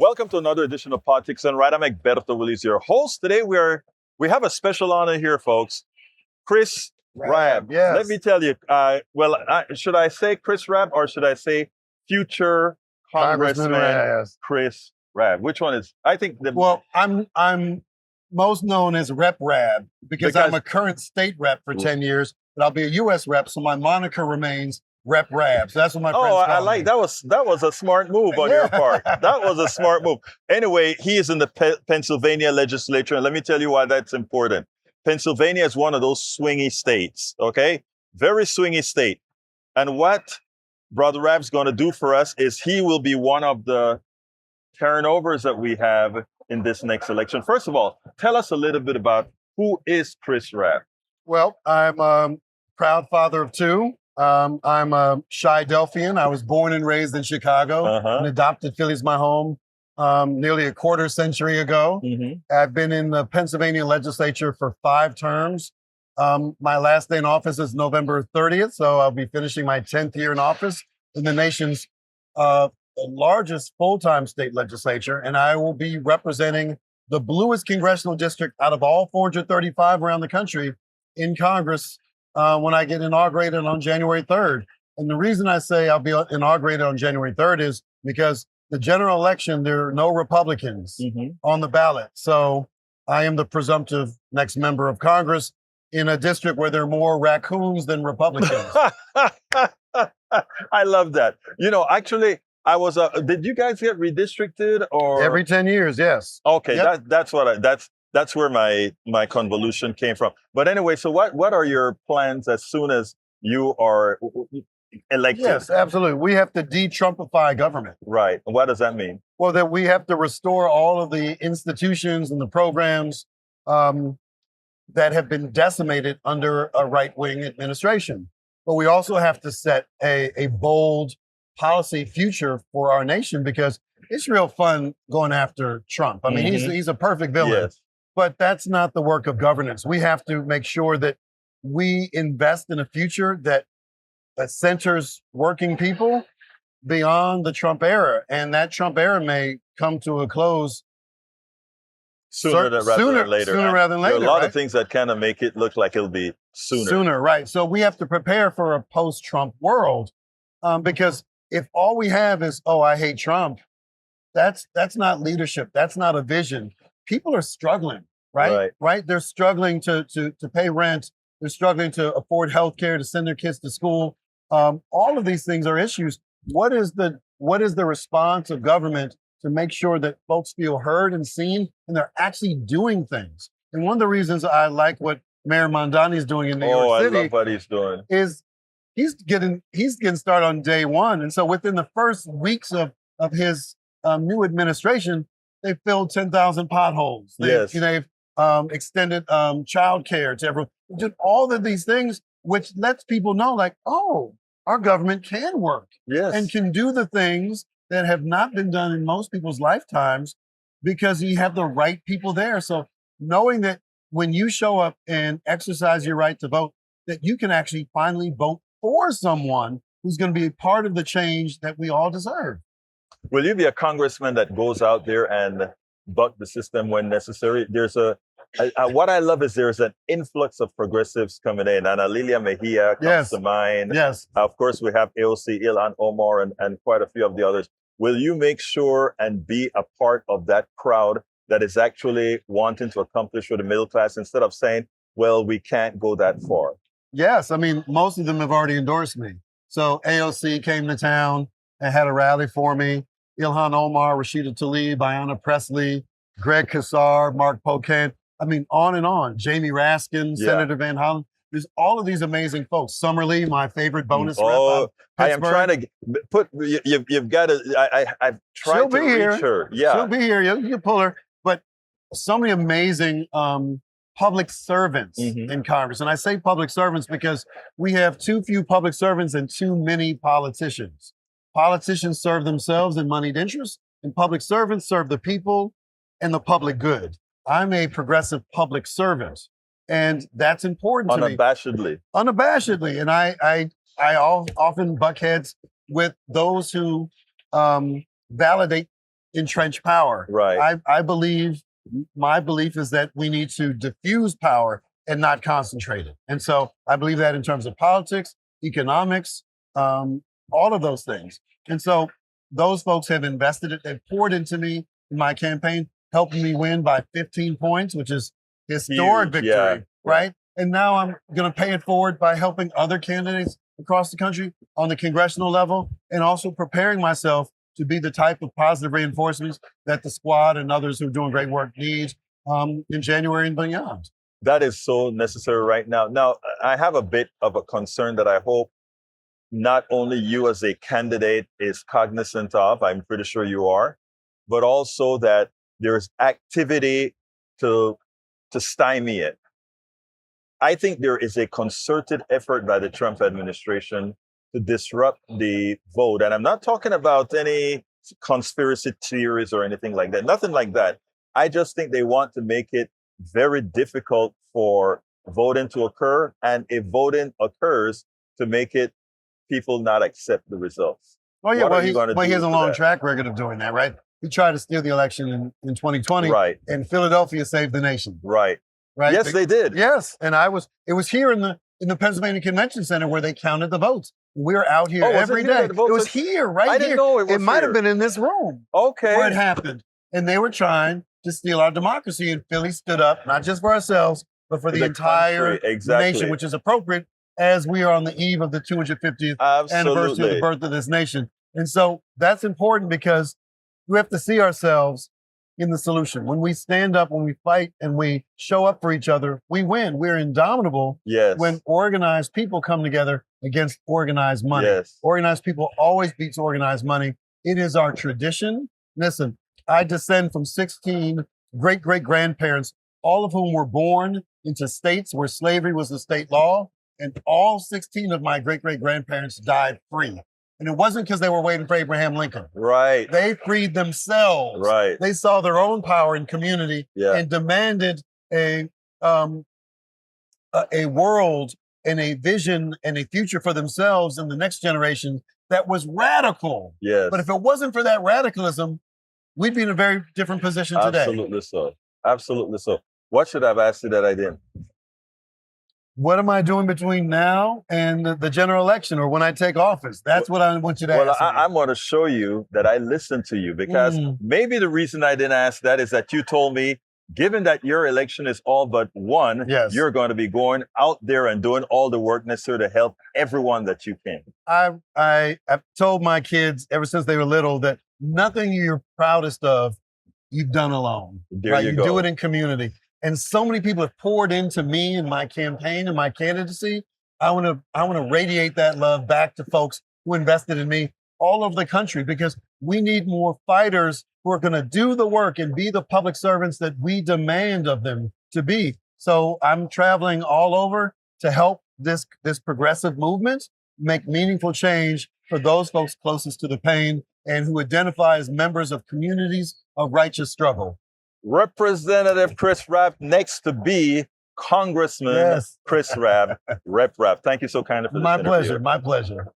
Welcome to another edition of Politics and Right. I'm Egberto, Willies, your host. Today we have a special honor here, folks. Chris Rabb. Yes. Let me tell you. Should I say Chris Rabb or should I say future Congressman Chris Rabb? Which one is? I think the. Well, I'm most known as Rep Rabb because I'm a current state rep for 10 years, but I'll be a U.S. rep, so my moniker remains Rep Rabb. So that's what my friends call I like me. that was a smart move on your part. That was a smart move. Anyway, he is in the Pennsylvania legislature, and let me tell you why that's important. Pennsylvania is one of those swingy states, okay? Very swingy state. And what Brother Rabb's going to do for us is he will be one of the turnovers that we have in this next election. First of all, tell us a little bit about who is Chris Rabb. Well, I'm a proud father of two. I'm a Chi-Delphian. I was born and raised in Chicago and adopted Philly's my home nearly a quarter century ago. I've been in the Pennsylvania legislature for 5 terms. My last day in office is November 30th, so I'll be finishing my 10th year in office in the nation's largest full-time state legislature, and I will be representing the bluest congressional district out of all 435 around the country in Congress when I get inaugurated on January 3rd. And the reason I say I'll be inaugurated on January 3rd is because the general election, there are no Republicans on the ballot. So I am the presumptive next member of Congress in a district where there are more raccoons than Republicans. I love that. You know, actually, I was. Did you guys get redistricted or every 10 years? Yes. Okay, that's where my convolution came from. But anyway, so what are your plans as soon as you are elected? Yes, absolutely. We have to de-Trumpify government. Right. What does that mean? Well, that we have to restore all of the institutions and the programs that have been decimated under a right-wing administration. But we also have to set a bold policy future for our nation because it's real fun going after Trump. I mean, he's a perfect villain. Yes. But that's not the work of governance. We have to make sure that we invest in a future that centers working people beyond the Trump era. And that Trump era may come to a close Sooner rather than later. Sooner rather than later. There are a lot of things that kind of make it look like it'll be sooner. Sooner, right. So we have to prepare for a post-Trump world because if all we have is, oh, I hate Trump, that's not leadership. That's not a vision. People are struggling, right? They're struggling to pay rent. They're struggling to afford health care, to send their kids to school. All of these things are issues. What is the response of government to make sure that folks feel heard and seen and they're actually doing things? And one of the reasons I like what Mayor Mondani is doing in New York City I love what he's doing. Is he's getting started on day one. And so within the first weeks of his new administration, they filled 10,000 potholes. They've extended child care to everyone. Did all of these things, which lets people know, like, oh, our government can work and can do the things that have not been done in most people's lifetimes because you have the right people there. So knowing that when you show up and exercise your right to vote, that you can actually finally vote for someone who's going to be part of the change that we all deserve. Will you be a congressman that goes out there and buck the system when necessary? There's what I love is there's an influx of progressives coming in. Ana Lilia Mejia comes to mind. Yes. Of course, we have AOC, Ilhan Omar, and quite a few of the others. Will you make sure and be a part of that crowd that is actually wanting to accomplish for the middle class instead of saying, well, we can't go that far? Yes. I mean, most of them have already endorsed me. So AOC came to town and had a rally for me. Ilhan Omar, Rashida Tlaib, Ayanna Pressley, Greg Casar, Mark Pocan. I mean, on and on. Jamie Raskin, Senator Van Hollen. There's all of these amazing folks. Summerlee, my favorite bonus rep. I am trying to put, you've got to, I've tried to reach her. Yeah. She'll be here. You can pull her. But so many amazing public servants in Congress. And I say public servants because we have too few public servants and too many politicians. Politicians serve themselves in moneyed interests, and public servants serve the people and the public good. I'm a progressive public servant, and that's important to me. Unabashedly. And I often buck heads with those who validate entrench power. Right. My belief is that we need to diffuse power and not concentrate it. And so I believe that in terms of politics, economics, all of those things. And so those folks have invested it, they've poured into me in my campaign, helping me win by 15 points, which is historic victory, right? And now I'm going to pay it forward by helping other candidates across the country on the congressional level, and also preparing myself to be the type of positive reinforcements that the squad and others who are doing great work need in January and beyond. That is so necessary right now. Now, I have a bit of a concern that I hope not only you as a candidate is cognizant of, I'm pretty sure you are, but also that there's activity to stymie it. I think there is a concerted effort by the Trump administration to disrupt the vote. And I'm not talking about any conspiracy theories or anything like that. Nothing like that. I just think they want to make it very difficult for voting to occur. And if voting occurs, to make it people not accept the results. Oh, yeah. Well, he has a long track record of doing that, right? He tried to steal the election in 2020. Right. And Philadelphia saved the nation. Right. Right. Yes, they did. Yes. And it was here in the Pennsylvania Convention Center where they counted the votes. We were out here every day. It was here, right here. I didn't know it was It might have been in this room. Okay. Where it happened. And they were trying to steal our democracy. And Philly stood up, not just for ourselves, but for the entire nation, which is appropriate as we are on the eve of the 250th anniversary of the birth of this nation. And so that's important because we have to see ourselves in the solution. When we stand up, when we fight, and we show up for each other, we win. We're indomitable when organized people come together against organized money. Yes. Organized people always beats organized money. It is our tradition. Listen, I descend from 16 great-great-grandparents, all of whom were born into states where slavery was the state law, and all 16 of my great-great-grandparents died free. And it wasn't because they were waiting for Abraham Lincoln. Right. They freed themselves. Right. They saw their own power in community and demanded a world and a vision and a future for themselves and the next generation that was radical. Yes. But if it wasn't for that radicalism, we'd be in a very different position today. Absolutely so. Absolutely so. What should I have asked you that I didn't? What am I doing between now and the general election or when I take office? That's what I want you to ask. Well, I'm going to show you that I listened to you, because maybe the reason I didn't ask that is that you told me, given that your election is all but won, you're going to be going out there and doing all the work necessary to help everyone that you can. I've told my kids ever since they were little that nothing you're proudest of, you've done alone. There you go. Do it in community. And so many people have poured into me and my campaign and my candidacy. I want to radiate that love back to folks who invested in me all over the country, because we need more fighters who are going to do the work and be the public servants that we demand of them to be. So I'm traveling all over to help this progressive movement make meaningful change for those folks closest to the pain and who identify as members of communities of righteous struggle. Representative Chris Rabb, next to be Congressman Chris Rabb, Rep. Rabb. Thank you so kindly for this interview. My pleasure.